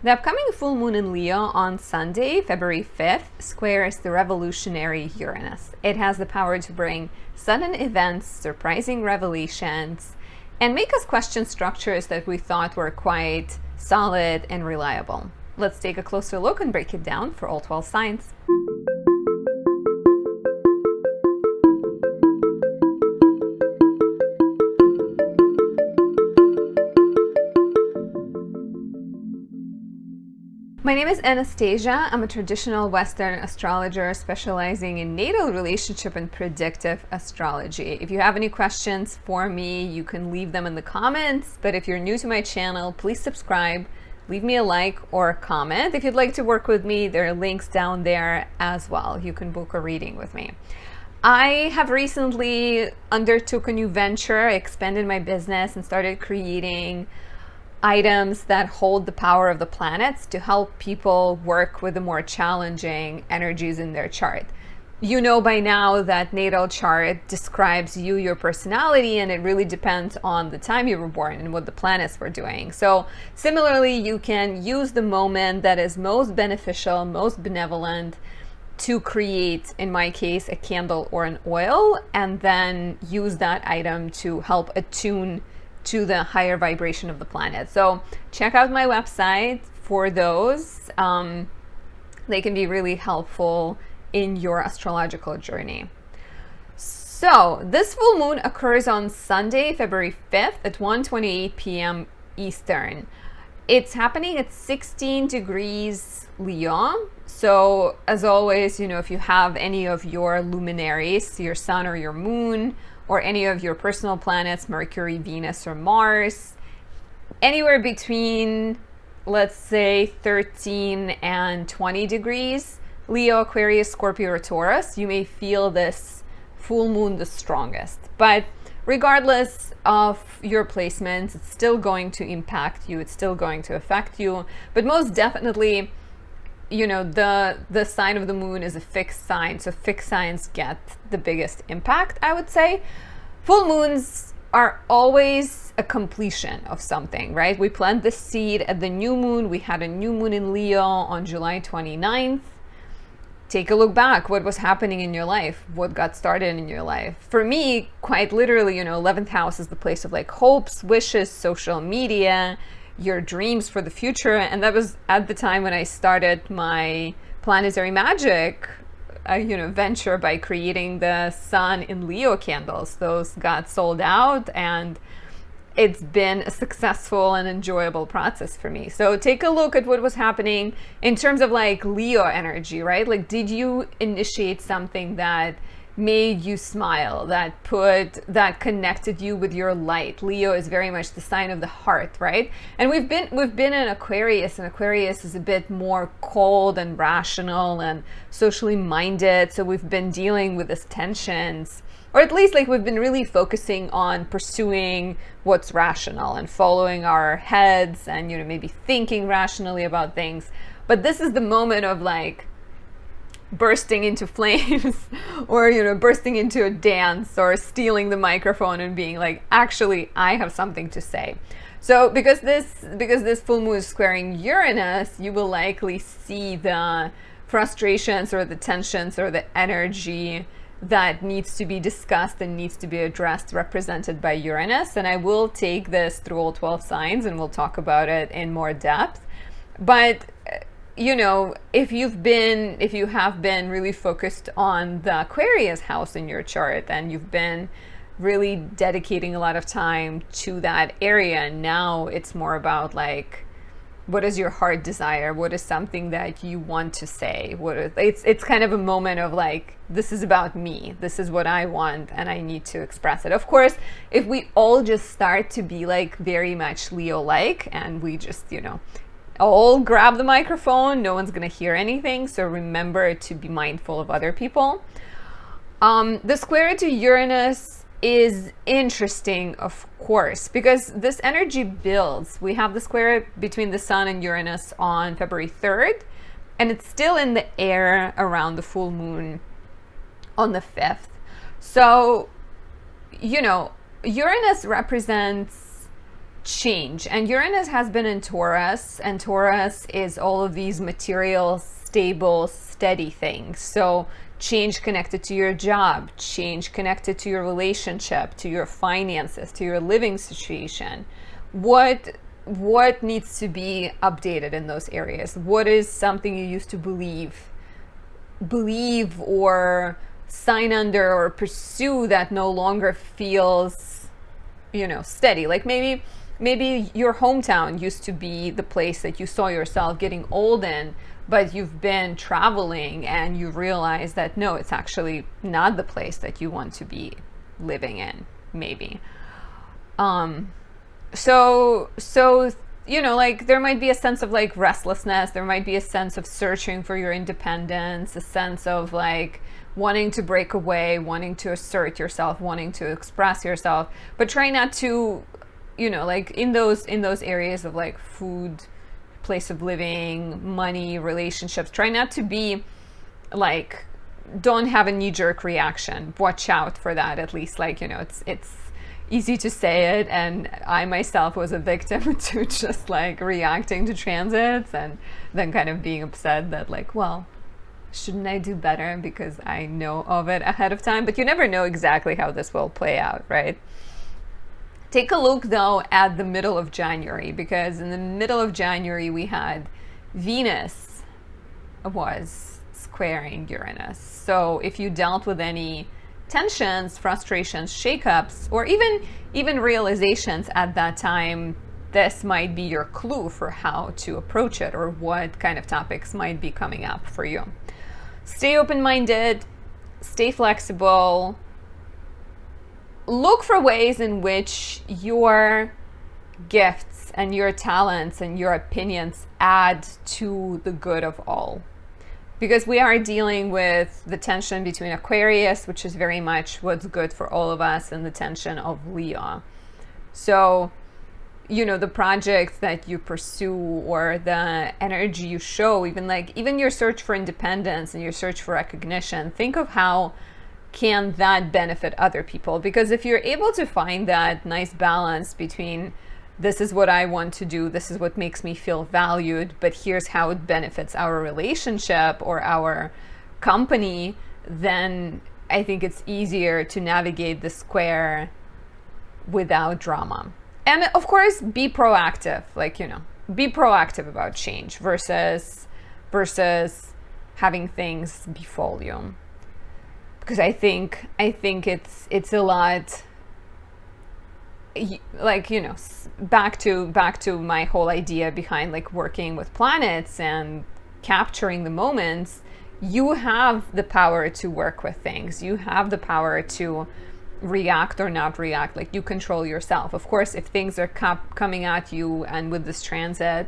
The upcoming full moon in Leo on Sunday, February 5th, squares the revolutionary Uranus. It has the power to bring sudden events, surprising revelations, and make us question structures that we thought were quite solid and reliable. Let's take a closer look and break it down for all 12 signs. My name is Anastasia. I'm a traditional Western astrologer specializing in natal relationship and predictive astrology. If you have any questions for me, you can leave them in the comments. But if you're new to my channel, please subscribe, leave me a like or a comment. If you'd like to work with me, there are links down there as well. You can book a reading with me. I have recently undertook a new venture, expanded my business and started creating items that hold the power of the planets to help people work with the more challenging energies in their chart. You know by now that natal chart describes you, your personality, and it really depends on the time you were born and what the planets were doing. So similarly, you can use the moment that is most beneficial, most benevolent to create, in my case, a candle or an oil, and then use that item to help attune to the higher vibration of the planet. So check out my website for those. They can be really helpful in your astrological journey. So this full moon occurs on Sunday, February 5th at 1:28 p.m. Eastern. It's happening at 16 degrees Leo. So as always, if you have any of your luminaries, your sun or your moon, or any of your personal planets, Mercury, Venus, or Mars, anywhere between, let's say, 13 and 20 degrees, Leo, Aquarius, Scorpio, or Taurus, you may feel this full moon the strongest. But regardless of your placements, it's still going to impact you, it's still going to affect you. But most definitely, the sign of the moon is a fixed sign, so fixed signs get the biggest impact, I would say. Full moons are always a completion of something, right? We plant the seed at the new moon. We had a new moon in Leo on July 29th. Take a look back. What was happening in your life? What got started in your life? For me, quite literally, 11th house is the place of like hopes, wishes, social media, your dreams for the future. And that was at the time when I started my planetary magic venture by creating the sun in Leo candles. Those got sold out, and it's been a successful and enjoyable process for me. So take a look at what was happening in terms of like Leo energy, right? Like, did you initiate something that made you smile, that connected you with your light? Leo is very much the sign of the heart, right? And we've been in Aquarius, and Aquarius is a bit more cold and rational and socially minded. So we've been dealing with these tensions, or at least like we've been really focusing on pursuing what's rational and following our heads and maybe thinking rationally about things. But this is the moment of like bursting into flames or bursting into a dance or stealing the microphone and being like, actually I have something to say. So because this full moon is squaring Uranus, you will likely see the frustrations or the tensions or the energy that needs to be discussed and needs to be addressed represented by Uranus. And I will take this through all 12 signs and we'll talk about it in more depth. But if you have been really focused on the Aquarius house in your chart, and you've been really dedicating a lot of time to that area, and now it's more about like, what is your heart desire? What is something that you want to say? It's kind of a moment of like, this is about me. This is what I want, and I need to express it. Of course, if we all just start to be like very much Leo-like, and we just, all grab the microphone, no one's going to hear anything. So remember to be mindful of other people. The square to Uranus is interesting, of course, because this energy builds. We have the square between the sun and Uranus on February 3rd, and it's still in the air around the full moon on the 5th. So, Uranus represents change. And Uranus has been in Taurus, and Taurus is all of these material, stable, steady things. So change connected to your job, change connected to your relationship, to your finances, to your living situation. What needs to be updated in those areas? What is something you used to believe or sign under or pursue that no longer feels, steady? Like maybe your hometown used to be the place that you saw yourself getting old in, but you've been traveling and you realize that no, it's actually not the place that you want to be living in, maybe. So like there might be a sense of like restlessness, there might be a sense of searching for your independence, a sense of like wanting to break away, wanting to assert yourself, wanting to express yourself, but try not to, like in those areas of like food, place of living, money, relationships, try not to be like, don't have a knee-jerk reaction. Watch out for that. At least like, it's easy to say it, and I myself was a victim to just like reacting to transits and then kind of being upset that like, well, shouldn't I do better because I know of it ahead of time? But you never know exactly how this will play out, right? Take a look though at the middle of January, because in the middle of January we had Venus was squaring Uranus. So if you dealt with any tensions, frustrations, shakeups, or even realizations at that time, this might be your clue for how to approach it or what kind of topics might be coming up for you. Stay open-minded, stay flexible, look for ways in which your gifts and your talents and your opinions add to the good of all. Because we are dealing with the tension between Aquarius, which is very much what's good for all of us, and the tension of Leo. So, the projects that you pursue or the energy you show, even your search for independence and your search for recognition, think of how can that benefit other people. Because if you're able to find that nice balance between this is what I want to do, this is what makes me feel valued, but here's how it benefits our relationship or our company, then I think it's easier to navigate the square without drama. And of course, be proactive, be proactive about change versus having things befall you. Because I think it's a lot, back to my whole idea behind like working with planets and capturing the moments. You have the power to work with things. You have the power to react or not react. Like, you control yourself. Of course, if things are coming at you, and with this transit,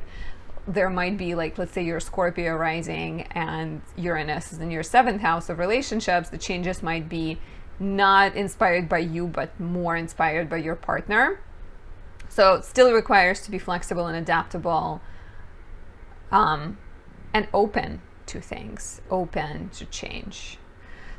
there might be like, let's say you're Scorpio rising and Uranus is in your 7th house of relationships, the changes might be not inspired by you, but more inspired by your partner. So it still requires to be flexible and adaptable, and open to things, open to change.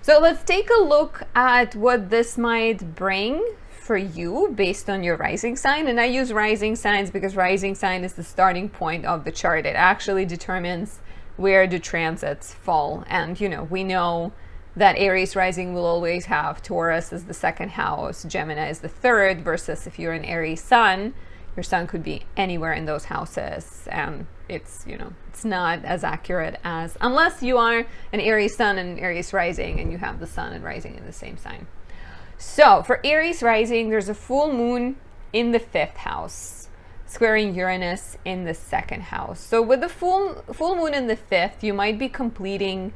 So let's take a look at what this might bring for you based on your rising sign. And I use rising signs because rising sign is the starting point of the chart. It actually determines where the transits fall. And we know that Aries rising will always have Taurus as the 2nd house, Gemini is the 3rd, versus if you're an Aries sun, your sun could be anywhere in those houses, and it's it's not as accurate as unless you are an Aries sun and Aries rising and you have the sun and rising in the same sign. So for Aries rising, there's a full moon in the 5th house squaring Uranus in the 2nd house. So with the full moon in the 5th, you might be completing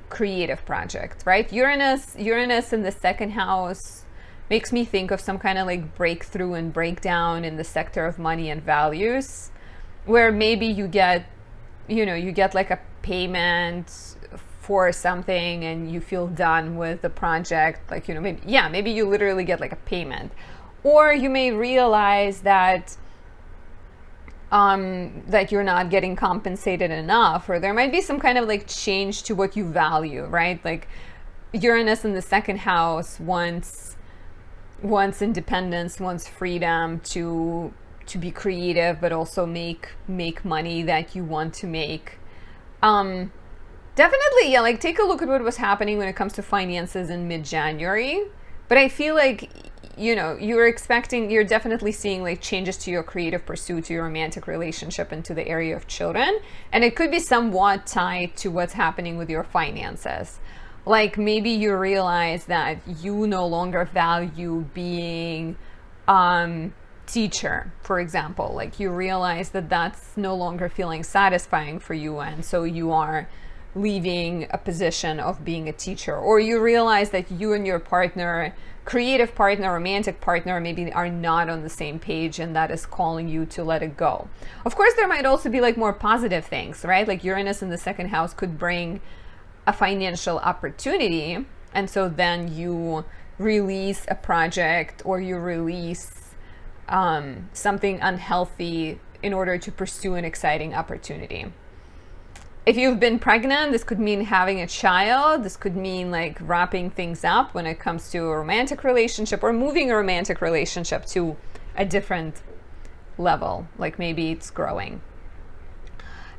creative project, right? Uranus in the 2nd house makes me think of some kind of like breakthrough and breakdown in the sector of money and values, where maybe you get like a payment for something and you feel done with the project. Like, maybe you literally get like a payment, or you may realize that that you're not getting compensated enough, or there might be some kind of like change to what you value, right? Like Uranus in the 2nd house wants wants independence, wants freedom to be creative, but also make money that you want to make. Definitely, yeah, like take a look at what was happening when it comes to finances in mid-January. But I feel like, you know, you're definitely seeing like changes to your creative pursuit, to your romantic relationship, and to the area of children. And it could be somewhat tied to what's happening with your finances. Like maybe you realize that you no longer value being teacher, for example. Like you realize that that's no longer feeling satisfying for you, and so you are leaving a position of being a teacher. Or you realize that you and your partner, creative partner, romantic partner, maybe are not on the same page, and that is calling you to let it go. Of course, there might also be like more positive things, right? Like Uranus in the second house could bring a financial opportunity, and so then you release a project, or you release something unhealthy in order to pursue an exciting opportunity. If you've been pregnant, this could mean having a child. This could mean like wrapping things up when it comes to a romantic relationship, or moving a romantic relationship to a different level, like maybe it's growing.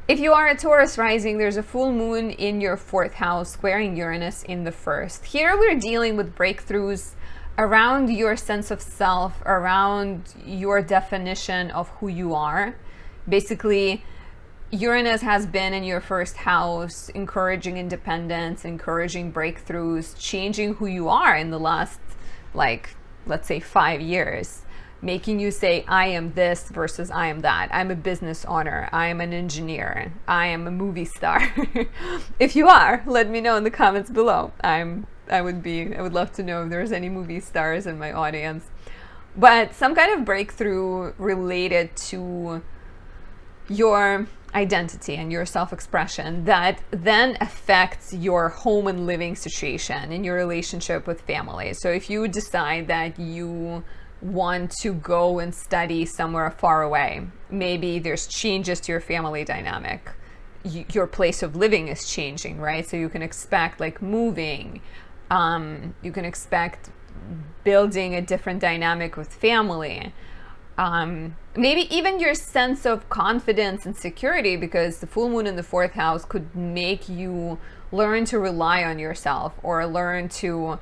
If you are a Taurus rising, there's a full moon in your 4th house squaring Uranus in the 1st. Here we're dealing with breakthroughs around your sense of self, around your definition of who you are. Basically, Uranus has been in your 1st house, encouraging independence, encouraging breakthroughs, changing who you are in the last, like, let's say 5 years, making you say, I am this versus I am that. I'm a business owner. I am an engineer. I am a movie star. If you are, let me know in the comments below. I would love to know if there's any movie stars in my audience. But some kind of breakthrough related to your identity and your self-expression that then affects your home and living situation and your relationship with family. So if you decide that you want to go and study somewhere far away, maybe there's changes to your family dynamic. Your place of living is changing, right? So you can expect like moving. You can expect building a different dynamic with family. Maybe even your sense of confidence and security, because the full moon in the 4th house could make you learn to rely on yourself, or learn to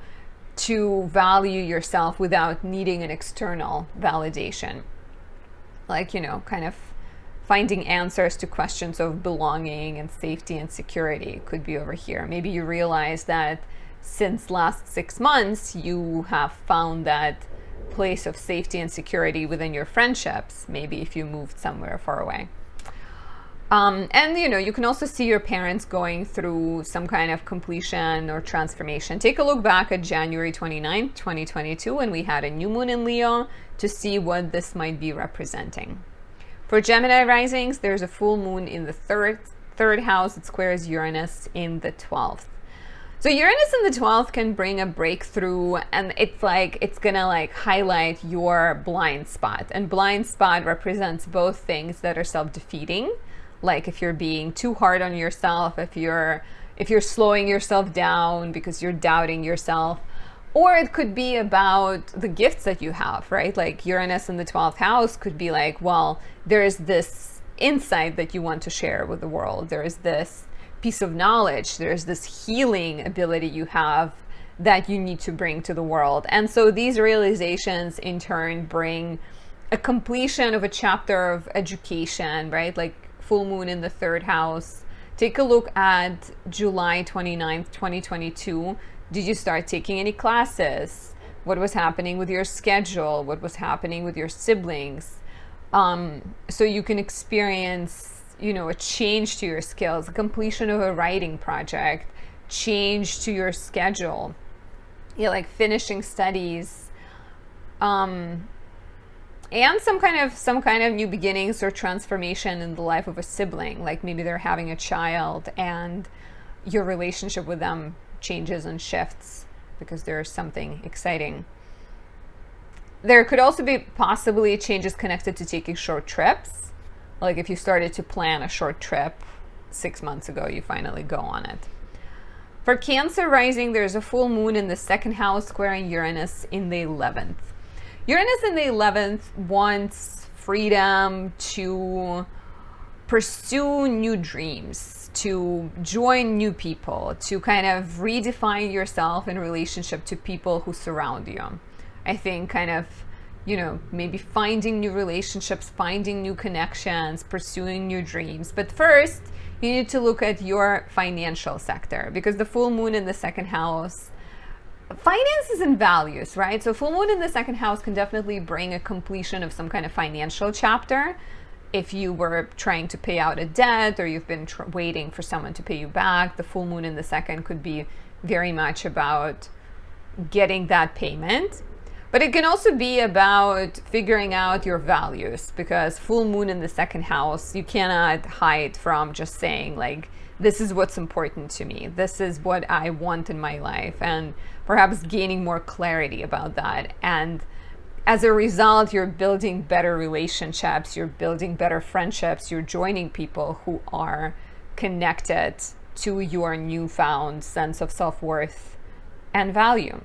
value yourself without needing an external validation. Like, you know, kind of finding answers to questions of belonging and safety and security could be over here. Maybe you realize that since last 6 months, you have found that place of safety and security within your friendships, maybe if you moved somewhere far away. And you know, you can also see your parents going through some kind of completion or transformation. Take a look back at January 29th, 2022, when we had a new moon in Leo, to see what this might be representing. For Gemini risings, there's a full moon in the third house. It squares Uranus in the 12th. So Uranus in the 12th can bring a breakthrough, and it's like, it's gonna like highlight your blind spot. And blind spot represents both things that are self-defeating, like if you're being too hard on yourself, if you're slowing yourself down because you're doubting yourself, or it could be about the gifts that you have, right? Like Uranus in the 12th house could be like, well, there's this insight that you want to share with the world. There is this piece of knowledge, there's this healing ability you have that you need to bring to the world. And so these realizations in turn bring a completion of a chapter of education, right? Like full moon in the 3rd house. Take a look at July 29th, 2022. Did you start taking any classes? What was happening with your schedule? What was happening with your siblings? So you can experience, you know, a change to your skills, a completion of a writing project, change to your schedule, yeah, like finishing studies, and some kind of new beginnings or transformation in the life of a sibling. Like maybe they're having a child and your relationship with them changes and shifts because there's something exciting. There could also be possibly changes connected to taking short trips. Like if you started to plan a short trip 6 months ago, you finally go on it. For Cancer rising, there's a full moon in the 2nd house squaring Uranus in the 11th. Uranus in the 11th wants freedom to pursue new dreams, to join new people, to kind of redefine yourself in relationship to people who surround you. I think kind of, maybe finding new relationships, finding new connections, pursuing new dreams. But first, you need to look at your financial sector, because the full moon in the second house, finances and values, right? So full moon in the second house can definitely bring a completion of some kind of financial chapter. If you were trying to pay out a debt, or you've been waiting for someone to pay you back, the full moon in the second could be very much about getting that payment. But it can also be about figuring out your values, because full moon in the second house, you cannot hide from just saying like, this is what's important to me. This is what I want in my life, and perhaps gaining more clarity about that. And as a result, you're building better relationships, you're building better friendships, you're joining people who are connected to your newfound sense of self-worth and value.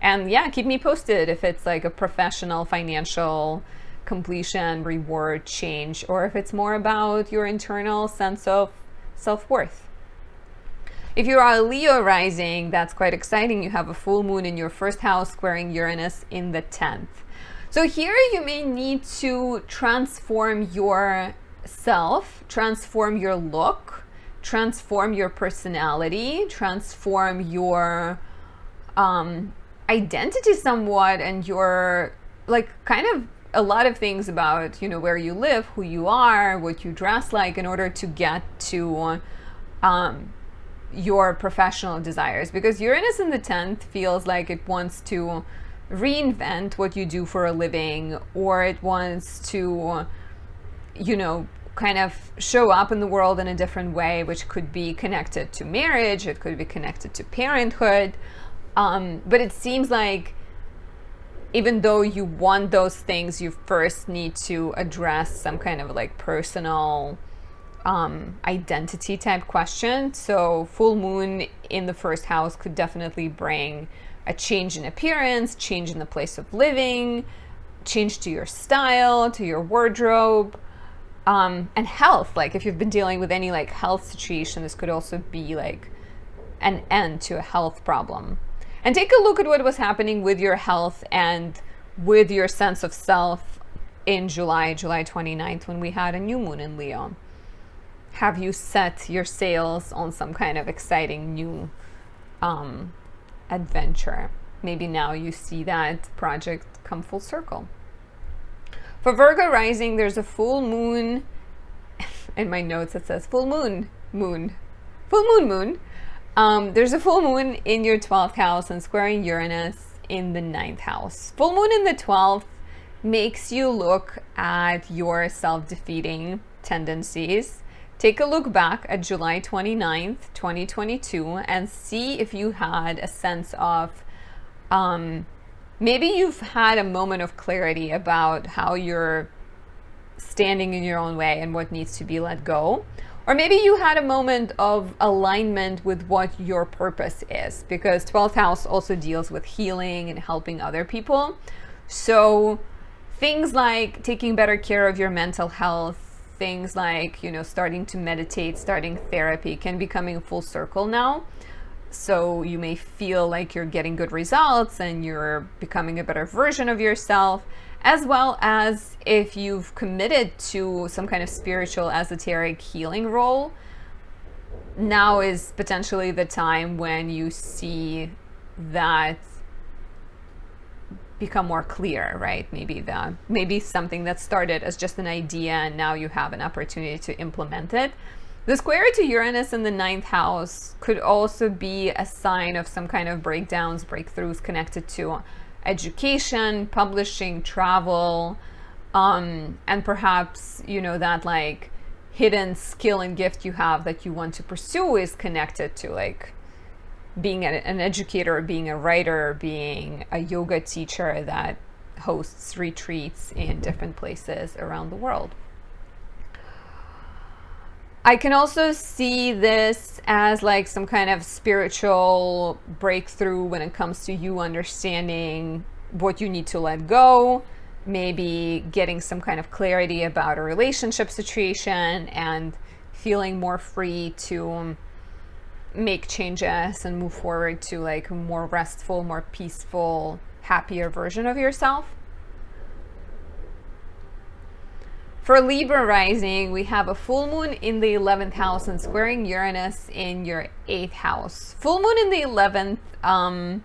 And yeah, keep me posted if it's like a professional, financial completion, reward, change, or if it's more about your internal sense of self-worth. If you are a Leo rising, that's quite exciting. You have a full moon in your first house squaring Uranus in the 10th. So here you may need to transform yourself, transform your look, transform your personality, transform your identity somewhat, and your like kind of a lot of things about where you live, who you are, what you dress like, in order to get to your professional desires. Because Uranus in the 10th feels like it wants to reinvent what you do for a living, or it wants to kind of show up in the world in a different way, which could be connected to marriage, it could be connected to parenthood. But it seems like even though you want those things, you first need to address some kind of like personal identity type question. So full moon in the first house could definitely bring a change in appearance, change in the place of living, change to your style, to your wardrobe, and health. Like if you've been dealing with any like health situation, this could also be like an end to a health problem. And take a look at what was happening with your health and with your sense of self in July 29th, when we had a new moon in Leo. Have you set your sails on some kind of exciting new adventure? Maybe now you see that project come full circle. For Virgo rising, there's a full moon. In my notes it says full moon. There's a full moon in your 12th house and squaring Uranus in the 9th house. Full moon in the 12th makes you look at your self-defeating tendencies. Take a look back at July 29th, 2022, and see if you had a sense of, maybe you've had a moment of clarity about how you're standing in your own way and what needs to be let go. Or maybe you had a moment of alignment with what your purpose is, because 12th house also deals with healing and helping other people. So things like taking better care of your mental health, things like, starting to meditate, starting therapy can be coming full circle now. So you may feel like you're getting good results and you're becoming a better version of yourself, as well as if you've committed to some kind of spiritual, esoteric healing role, now is potentially the time when you see that become more clear, right? Maybe something that started as just an idea and now you have an opportunity to implement it. The square to Uranus in the 9th house could also be a sign of some kind of breakdowns, breakthroughs connected to education, publishing, travel, and perhaps, that like hidden skill and gift you have that you want to pursue is connected to like being an educator, being a writer, being a yoga teacher that hosts retreats in different places around the world. I can also see this as like some kind of spiritual breakthrough when it comes to you understanding what you need to let go, maybe getting some kind of clarity about a relationship situation and feeling more free to make changes and move forward to like a more restful, more peaceful, happier version of yourself. For Libra rising, we have a full moon in the 11th house and squaring Uranus in your 8th house. Full moon in the 11th.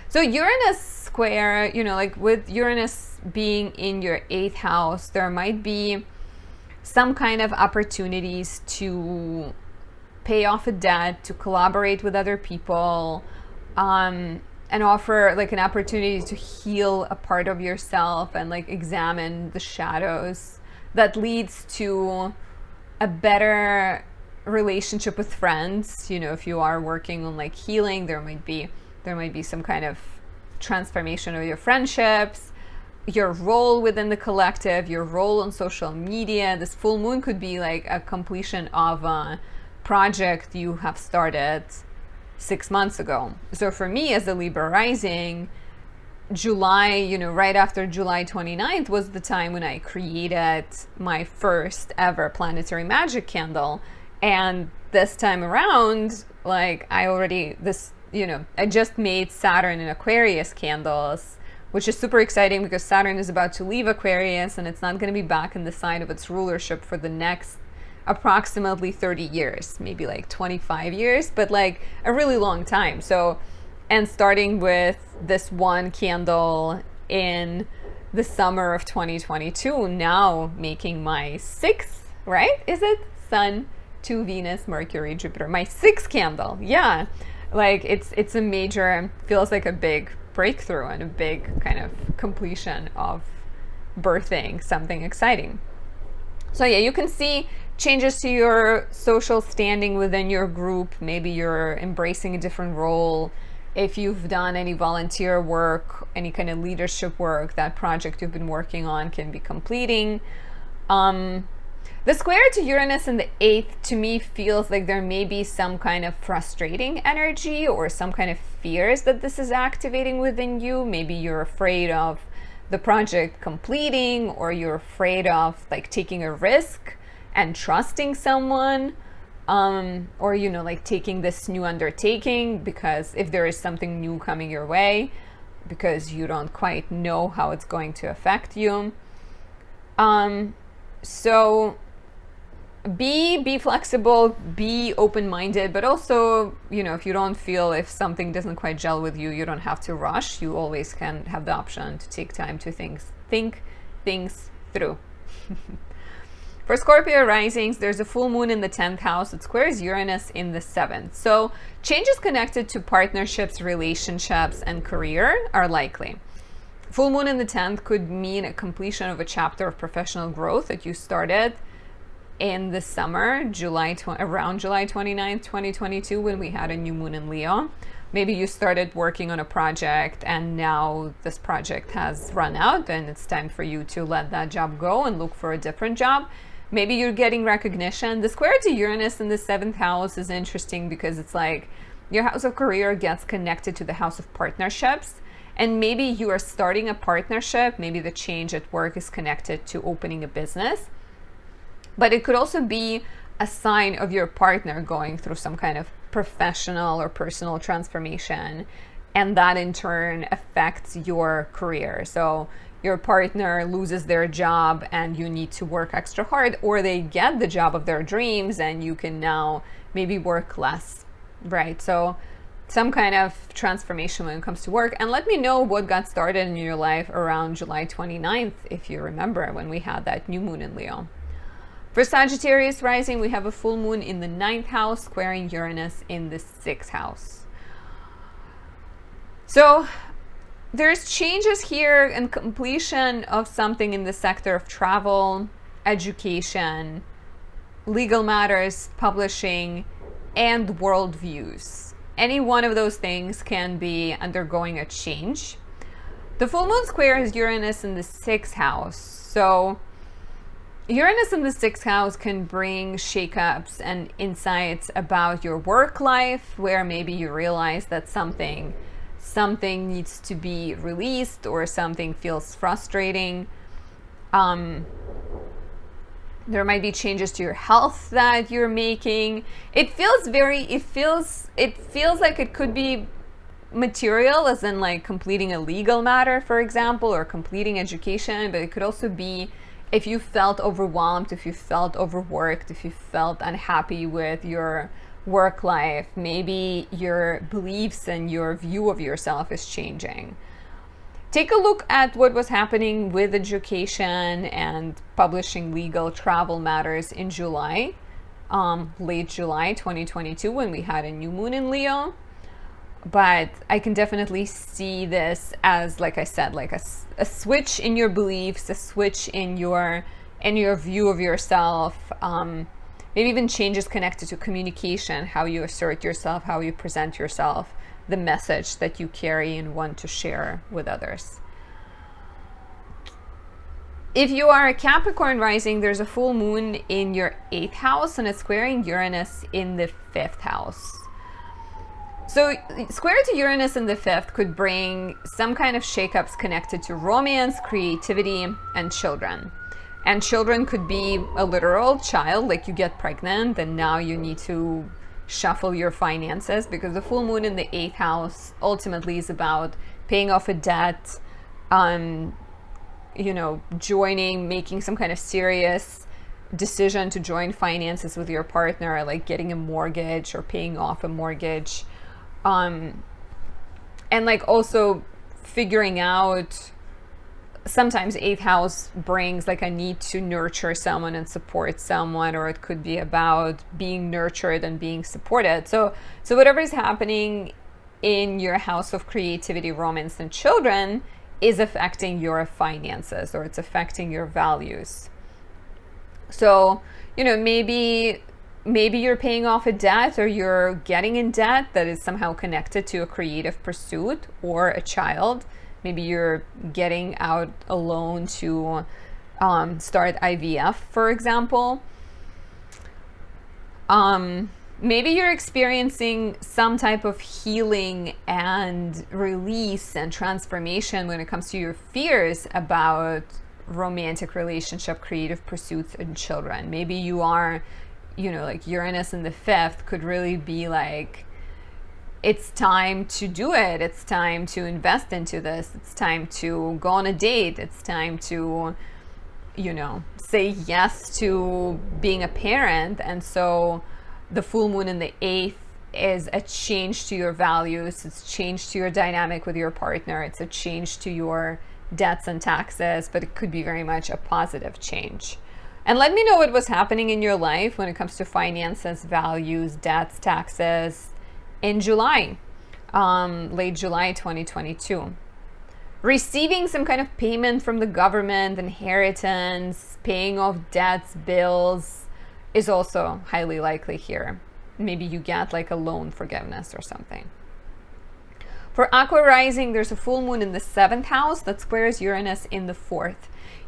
So Uranus square, you know, like with Uranus being in your 8th house, there might be some kind of opportunities to pay off a debt, to collaborate with other people, and offer like an opportunity to heal a part of yourself and like examine the shadows that leads to a better relationship with friends. You know, if you are working on like healing, there might be some kind of transformation of your friendships, your role within the collective, your role on social media. This full moon could be like a completion of a project you have started 6 months ago. So for me as a Libra rising, July, you know, right after July 29th was the time when I created my first ever planetary magic candle. And this time around, like I just made Saturn and Aquarius candles, which is super exciting because Saturn is about to leave Aquarius and it's not going to be back in the sign of its rulership for the next approximately 30 years, maybe like 25 years, but like a really long time. So, and starting with this one candle in the summer of 2022, now making my 6th, right? Is it Sun to Venus, Mercury, Jupiter, my 6th candle. Yeah. Like it's a major, feels like a big breakthrough and a big kind of completion of birthing something exciting. So yeah, you can see changes to your social standing within your group. Maybe you're embracing a different role. If you've done any volunteer work, any kind of leadership work, that project you've been working on can be completing. The square to Uranus in the 8th to me feels like there may be some kind of frustrating energy or some kind of fears that this is activating within you. Maybe you're afraid of the project completing, or you're afraid of like taking a risk and trusting someone, or, you know, like taking this new undertaking because if there is something new coming your way, because you don't quite know how it's going to affect you. So be flexible, be open-minded, but also, you know, if you don't feel, if something doesn't quite gel with you, you don't have to rush. You always can have the option to take time to think things through. For Scorpio risings, there's a full moon in the 10th house. It squares Uranus in the 7th. So changes connected to partnerships, relationships, and career are likely. Full moon in the 10th could mean a completion of a chapter of professional growth that you started in the summer, around July 29th, 2022, when we had a new moon in Leo. Maybe you started working on a project and now this project has run out and it's time for you to let that job go and look for a different job. Maybe you're getting recognition. The square to Uranus in the 7th house is interesting because it's like your house of career gets connected to the house of partnerships. And maybe you are starting a partnership. Maybe the change at work is connected to opening a business. But it could also be a sign of your partner going through some kind of professional or personal transformation. And that in turn affects your career. So your partner loses their job and you need to work extra hard, or they get the job of their dreams and you can now maybe work less, right? So some kind of transformation when it comes to work. And let me know what got started in your life around July 29th, if you remember when we had that new moon in Leo. For Sagittarius rising, we have a full moon in the 9th house, squaring Uranus in the 6th house. So there's changes here and completion of something in the sector of travel, education, legal matters, publishing, and worldviews. Any one of those things can be undergoing a change. The full moon squares Uranus in the 6th house. So Uranus in the 6th house can bring shakeups and insights about your work life, where maybe you realize that something something needs to be released or something feels frustrating. There might be changes to your health that you're making. It feels like it could be material, as in like completing a legal matter, for example, or completing education, but it could also be if you felt overwhelmed, if you felt overworked, if you felt unhappy with your work life, maybe your beliefs and your view of yourself is changing. Take a look at what was happening with education and publishing legal travel matters in July, late July 2022, when we had a new moon in Leo. But I can definitely see this as, like I said, like a switch in your beliefs, a switch in your view of yourself, maybe even changes connected to communication, how you assert yourself, how you present yourself, the message that you carry and want to share with others. If you are a Capricorn rising, there's a full moon in your 8th house and it's squaring Uranus in the 5th house. So square to Uranus in the 5th could bring some kind of shakeups connected to romance, creativity, and children. And children could be a literal child, like you get pregnant and now you need to shuffle your finances, because the full moon in the 8th house ultimately is about paying off a debt, joining, making some kind of serious decision to join finances with your partner, like getting a mortgage or paying off a mortgage. And like also figuring out, sometimes 8th house brings like a need to nurture someone and support someone, or it could be about being nurtured and being supported. So whatever is happening in your house of creativity, romance, and children is affecting your finances, or it's affecting your values. So, maybe you're paying off a debt, or you're getting in debt that is somehow connected to a creative pursuit or a child. Maybe you're getting out a loan to start IVF, for example. Maybe you're experiencing some type of healing and release and transformation when it comes to your fears about romantic relationship, creative pursuits, and children. Maybe you are, like Uranus in the 5th could really be like, it's time to do it. It's time to invest into this. It's time to go on a date. It's time to, say yes to being a parent. And so the full moon in the 8th is a change to your values. It's a change to your dynamic with your partner. It's a change to your debts and taxes, but it could be very much a positive change. And let me know what was happening in your life when it comes to finances, values, debts, taxes, in July, late July 2022. Receiving some kind of payment from the government, inheritance, paying off debts, bills is also highly likely here. Maybe you get like a loan forgiveness or something. For Aqua rising, there's a full moon in the 7th house that squares Uranus in the 4th.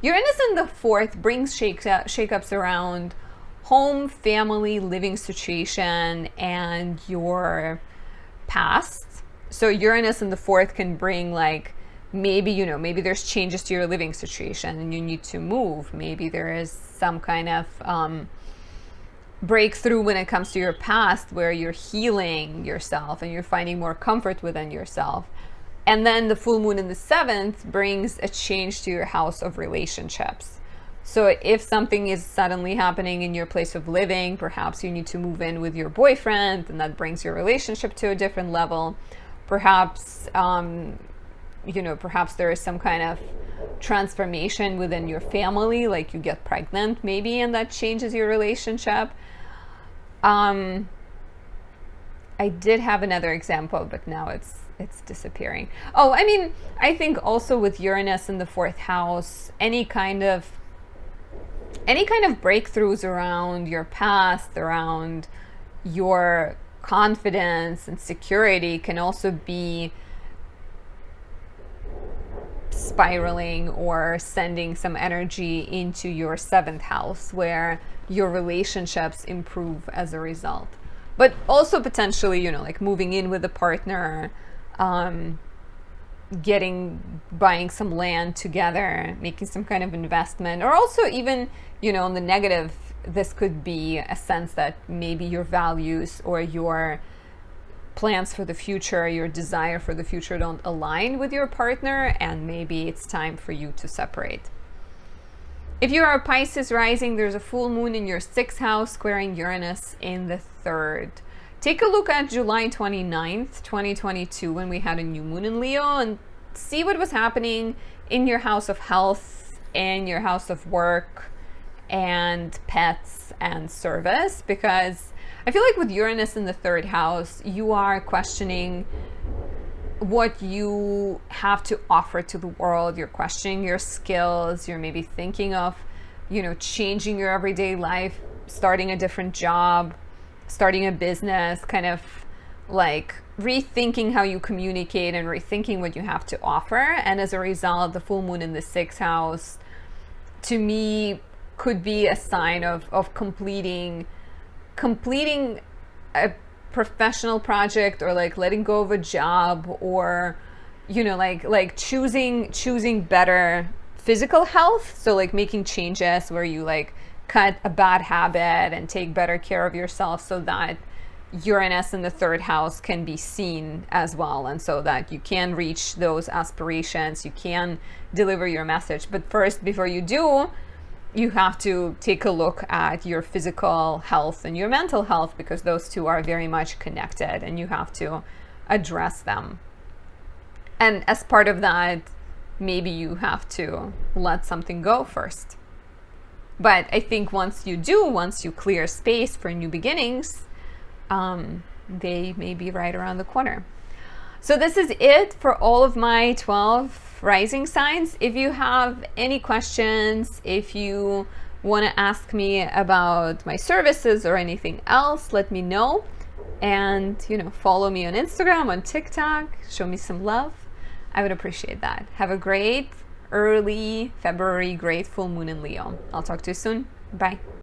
Uranus in the 4th brings shakeups around home, family, living situation, and your past. So Uranus in the 4th can bring like, maybe there's changes to your living situation and you need to move. Maybe there is some kind of breakthrough when it comes to your past, where you're healing yourself and you're finding more comfort within yourself. And then the full moon in the 7th brings a change to your house of relationships. So if something is suddenly happening in your place of living, perhaps you need to move in with your boyfriend and that brings your relationship to a different level. Perhaps, perhaps there is some kind of transformation within your family, like you get pregnant maybe, and that changes your relationship. I did have another example, but now it's disappearing. Oh, I think also with Uranus in the 4th house, any kind of breakthroughs around your past, around your confidence and security can also be spiraling or sending some energy into your 7th house, where your relationships improve as a result. But also potentially, like moving in with a partner, buying some land together, making some kind of investment, or also even, on the negative, this could be a sense that maybe your values or your plans for the future, your desire for the future don't align with your partner, and maybe it's time for you to separate. If you are a Pisces rising, there's a full moon in your 6th house squaring Uranus in the 3rd. Take a look at July 29th, 2022, when we had a new moon in Leo, and see what was happening in your house of health and your house of work and pets and service, because I feel like with Uranus in the 3rd house, you are questioning what you have to offer to the world. You're questioning your skills. You're maybe thinking of, changing your everyday life, starting a different job, starting a business, kind of like rethinking how you communicate and rethinking what you have to offer. And as a result, the full moon in the 6th house, to me, could be a sign of completing a professional project, or like letting go of a job, or like choosing better physical health. So like making changes where you like cut a bad habit and take better care of yourself, so that Uranus in the 3rd house can be seen as well, and so that you can reach those aspirations, you can deliver your message. But first, before you do, you have to take a look at your physical health and your mental health, because those two are very much connected, and you have to address them. And as part of that, maybe you have to let something go first. But I think once you clear space for new beginnings, they may be right around the corner. So this is it for all of my 12 rising signs. If you have any questions, if you want to ask me about my services or anything else, let me know. And, follow me on Instagram, on TikTok, show me some love. I would appreciate that. Have a great early February, great full moon in Leo. I'll talk to you soon. Bye.